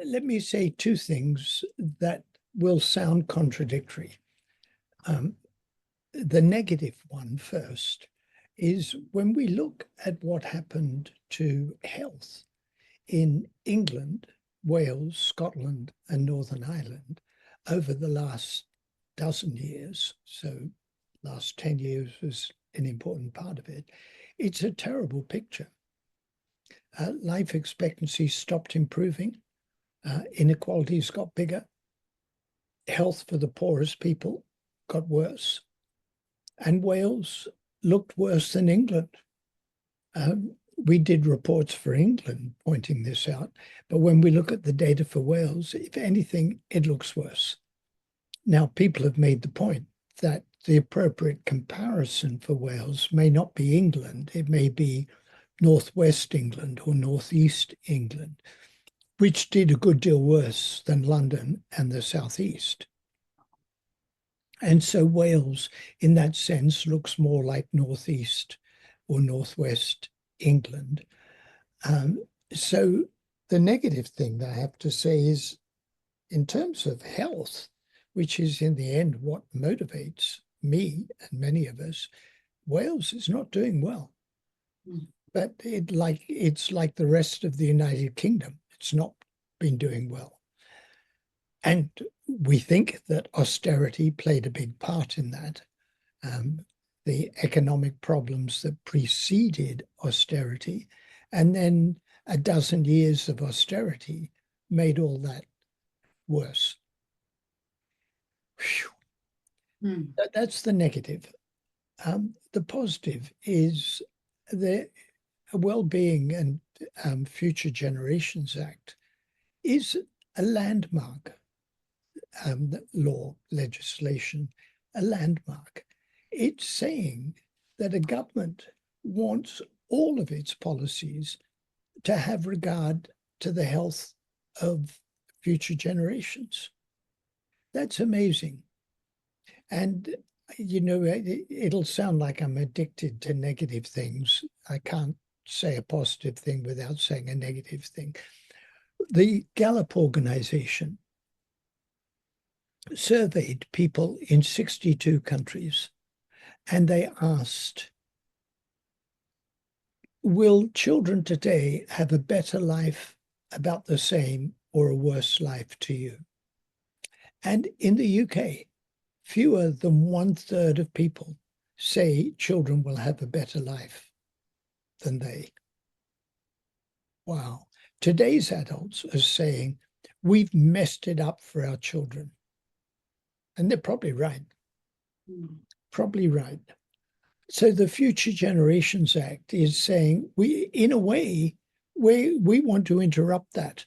let me say two things that will sound contradictory. The negative one first is when we look at what happened to health in England, Wales, Scotland, and Northern Ireland over the last dozen years, so last 10 years was an important part of it, it's a terrible picture. Life expectancy stopped improving. Inequalities got bigger. Health for the poorest people got worse. And Wales looked worse than England. We did reports for England pointing this out, but when we look at the data for Wales, if anything, it looks worse. Now, people have made the point that the appropriate comparison for Wales may not be England, it may be Northwest England or Northeast England, which did a good deal worse than London and the Southeast. And so Wales, in that sense, looks more like Northeast or Northwest England. So the negative thing that I have to say is, in terms of health, which is in the end what motivates me and many of us, Wales is not doing well. But it's like the rest of the United Kingdom. It's not been doing well. And we think that austerity played a big part in that. The economic problems that preceded austerity, and then a dozen years of austerity made all that worse. That's the negative. The positive is the Wellbeing and Future Generations Act is a landmark legislation, a landmark. It's saying that a government wants all of its policies to have regard to the health of future generations. That's amazing. And, you know, it'll sound like I'm addicted to negative things. I can't say a positive thing without saying a negative thing. The Gallup organization surveyed people in 62 countries, and they asked, will children today have a better life, about the same, or a worse life to you? And in the UK, fewer than 1/3 of people say children will have a better life than they. Wow. Today's adults are saying, we've messed it up for our children. And they're probably right. Probably right. So the Future Generations Act is saying, in a way, we want to interrupt that.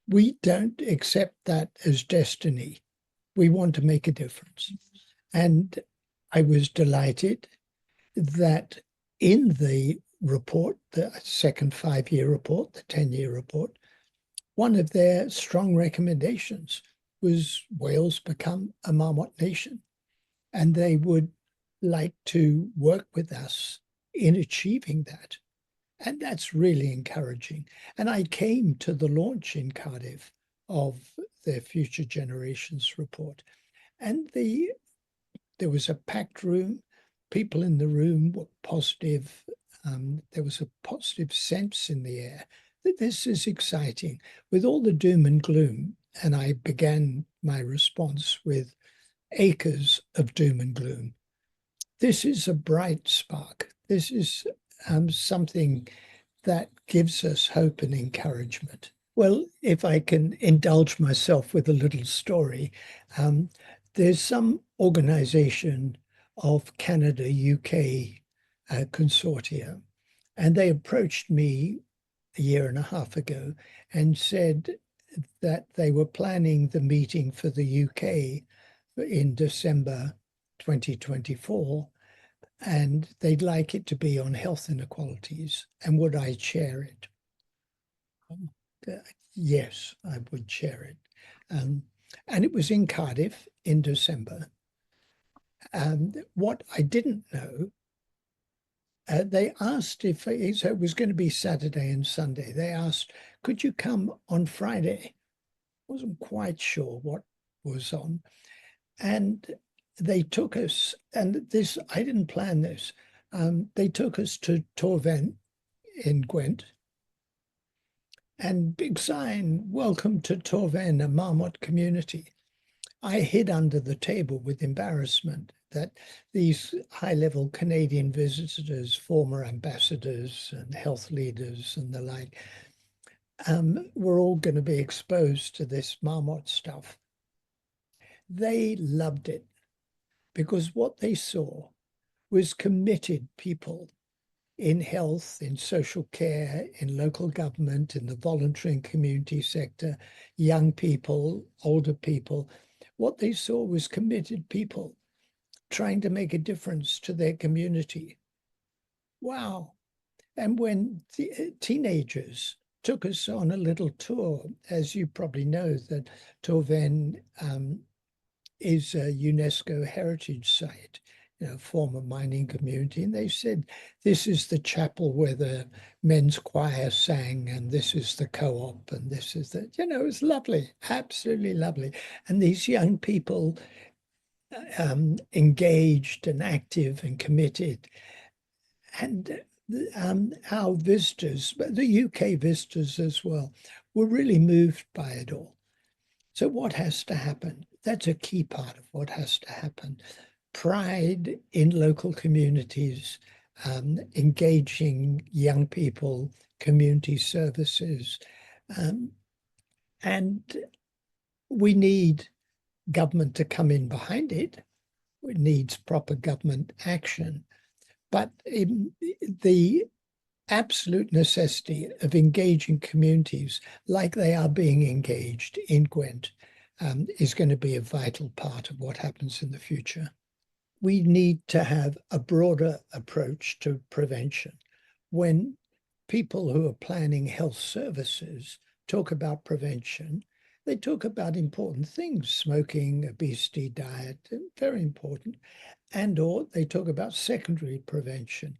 We don't accept that as destiny. We want to make a difference. And I was delighted that in the report, the second 5-year report, the 10-year report, one of their strong recommendations was Wales become a Marmot nation. And they would like to work with us in achieving that. And that's really encouraging. And I came to the launch in Cardiff of their Future Generations report. And there was a packed room. People in the room were positive. There was a positive sense in the air that this is exciting. With all the doom and gloom, and I began my response with acres of doom and gloom, this is a bright spark. This is something that gives us hope and encouragement. Well, if I can indulge myself with a little story, there's some organization of Canada, UK consortia, and they approached me a year and a half ago and said that they were planning the meeting for the UK in December 2024, and they'd like it to be on health inequalities, and would I chair it? Yes, I would chair it. And it was in Cardiff in December. What I didn't know they asked if, so it was going to be Saturday and Sunday. They asked, could you come on Friday? Wasn't quite sure what was on. And they took us, and this, I didn't plan this. They took us to WAHWN in Gwent. And big sign, welcome to WAHWN, a Marmot community. I hid under the table with embarrassment that these high-level Canadian visitors, former ambassadors and health leaders and the like, were all going to be exposed to this Marmot stuff. They loved it because what they saw was committed people in health, in social care, in local government, in the voluntary and community sector, young people, older people. What they saw was committed people trying to make a difference to their community. Wow. And when the teenagers took us on a little tour, as you probably know, that WAHWN is a UNESCO heritage site, former mining community. And they said, this is the chapel where the men's choir sang, and this is the co-op, and this is the, it was lovely, absolutely lovely. And these young people engaged and active and committed. And our visitors, the UK visitors as well, were really moved by it all. So what has to happen? That's a key part of what has to happen. Pride in local communities, engaging young people, community services. And we need government to come in behind it. It needs proper government action. But the absolute necessity of engaging communities like they are being engaged in Gwent is going to be a vital part of what happens in the future. We need to have a broader approach to prevention. When people who are planning health services talk about prevention, they talk about important things, smoking, obesity, diet, very important, or they talk about secondary prevention.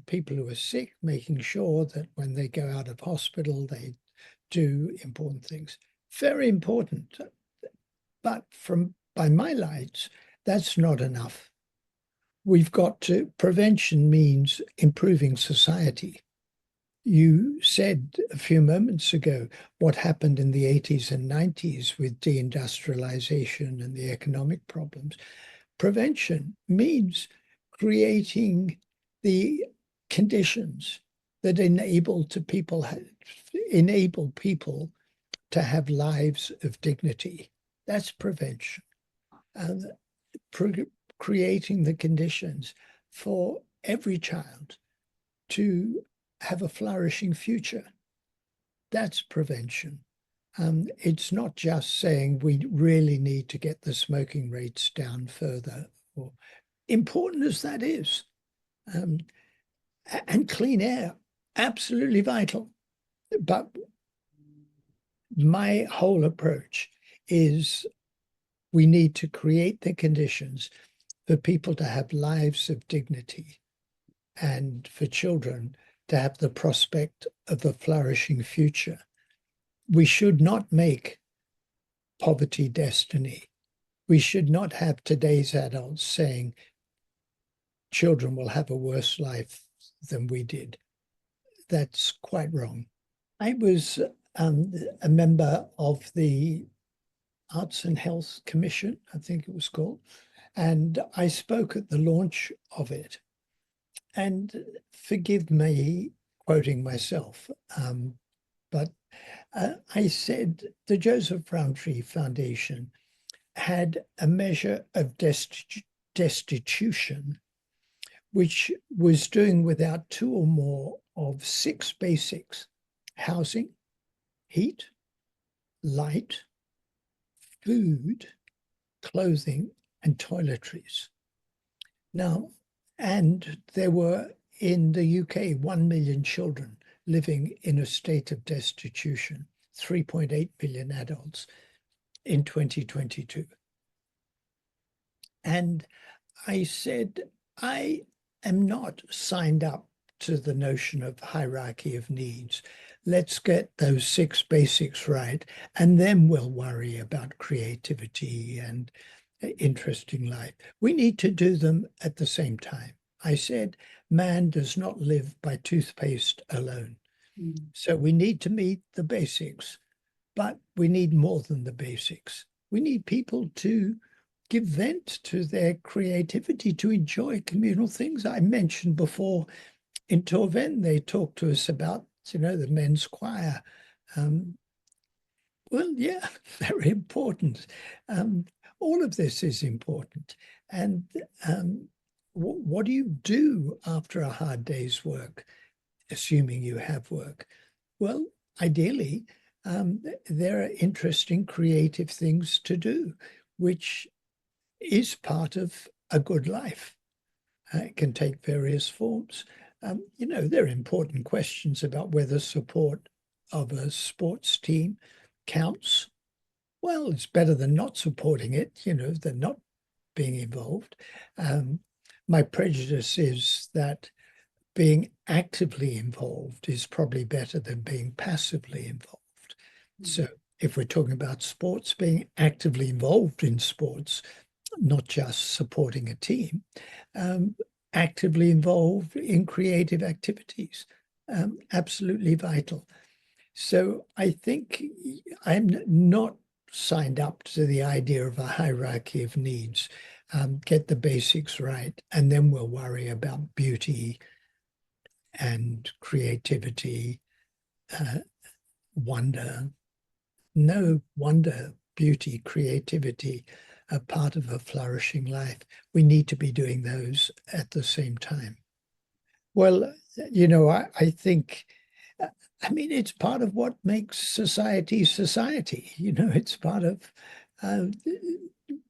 People who are sick, making sure that when they go out of hospital, they do important things. Very important. But by my lights, that's not enough. We've got to, prevention means improving society. You said a few moments ago what happened in the 80s and 90s with deindustrialization and the economic problems. Prevention means creating the conditions that enable people to have lives of dignity. That's prevention. Creating the conditions for every child to have a flourishing future. That's prevention. It's not just saying we really need to get the smoking rates down further, or important as that is. And clean air, absolutely vital. But my whole approach is we need to create the conditions for people to have lives of dignity and for children to have the prospect of a flourishing future. We should not make poverty destiny. We should not have today's adults saying children will have a worse life than we did. That's quite wrong. I was a member of the Arts and Health Commission, I think it was called, and I spoke at the launch of it. And forgive me quoting myself, but I said the Joseph Rowntree Foundation had a measure of destitution, which was doing without two or more of 6 basics: housing, heat, light, food, clothing, and toiletries. Now, and there were in the UK 1 million children living in a state of destitution, 3.8 million adults in 2022. And I said, I am not signed up to the notion of hierarchy of needs. Let's get those 6 basics right, and then we'll worry about creativity and interesting life. We need to do them at the same time. I said, man does not live by toothpaste alone. So we need to meet the basics, but we need more than the basics. We need people to give vent to their creativity, to enjoy communal things. I mentioned before in WAHWN, they talked to us about, the men's choir. Well, yeah, very important. All of this is important. And what do you do after a hard day's work, assuming you have work? Well, ideally, there are interesting, creative things to do, which is part of a good life. It can take various forms. There are important questions about whether support of a sports team counts. Well, it's better than not supporting it, than not being involved. My prejudice is that being actively involved is probably better than being passively involved. So if we're talking about sports, being actively involved in sports, not just supporting a team, actively involved in creative activities, absolutely vital. So I think I'm not signed up to the idea of a hierarchy of needs. Get the basics right, and then we'll worry about beauty and creativity, wonder. No, wonder, beauty, creativity are part of a flourishing life. We need to be doing those at the same time. Well, I think, it's part of what makes society society. It's part of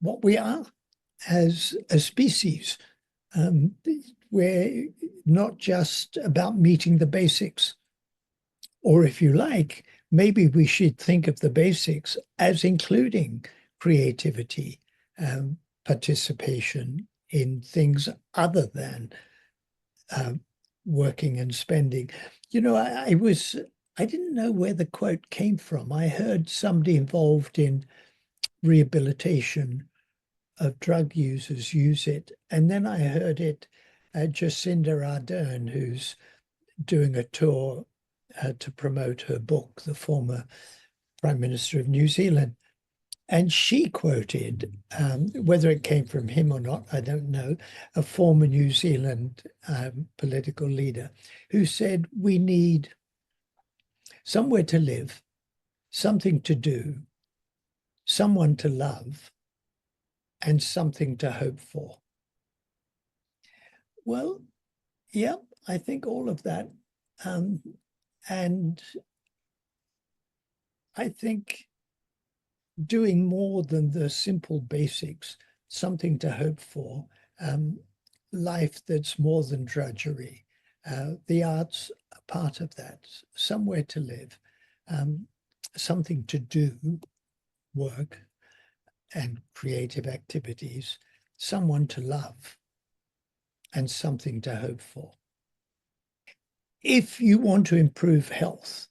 what we are as a species. We're not just about meeting the basics. Or if you like, maybe we should think of the basics as including creativity, participation in things other than working and spending. I didn't know where the quote came from. I heard somebody involved in rehabilitation of drug users use it. And then I heard it, Jacinda Ardern, who's doing a tour to promote her book, the former Prime Minister of New Zealand. And she quoted, whether it came from him or not, I don't know, a former New Zealand political leader who said, we need somewhere to live, something to do, someone to love, and something to hope for. Well, yeah, I think all of that. And I think doing more than the simple basics, something to hope for, life that's more than drudgery. The arts are part of that, somewhere to live, something to do, work and creative activities, someone to love, and something to hope for. If you want to improve health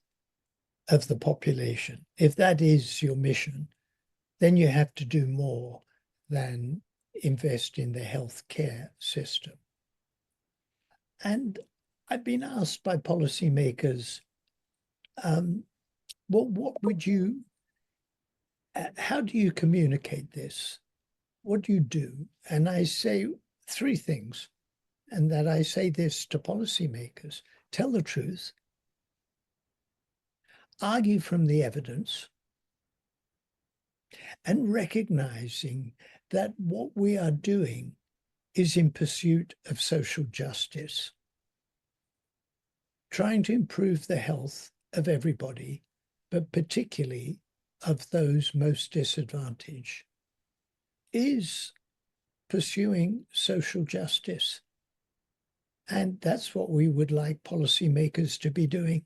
of the population, if that is your mission, then you have to do more than invest in the healthcare system. And I've been asked by policymakers, how do you communicate this? What do you do? And I say 3 things, and that I say this to policymakers: tell the truth, argue from the evidence, and recognizing that what we are doing is in pursuit of social justice, trying to improve the health of everybody, but particularly of those most disadvantaged, is pursuing social justice. And that's what we would like policymakers to be doing.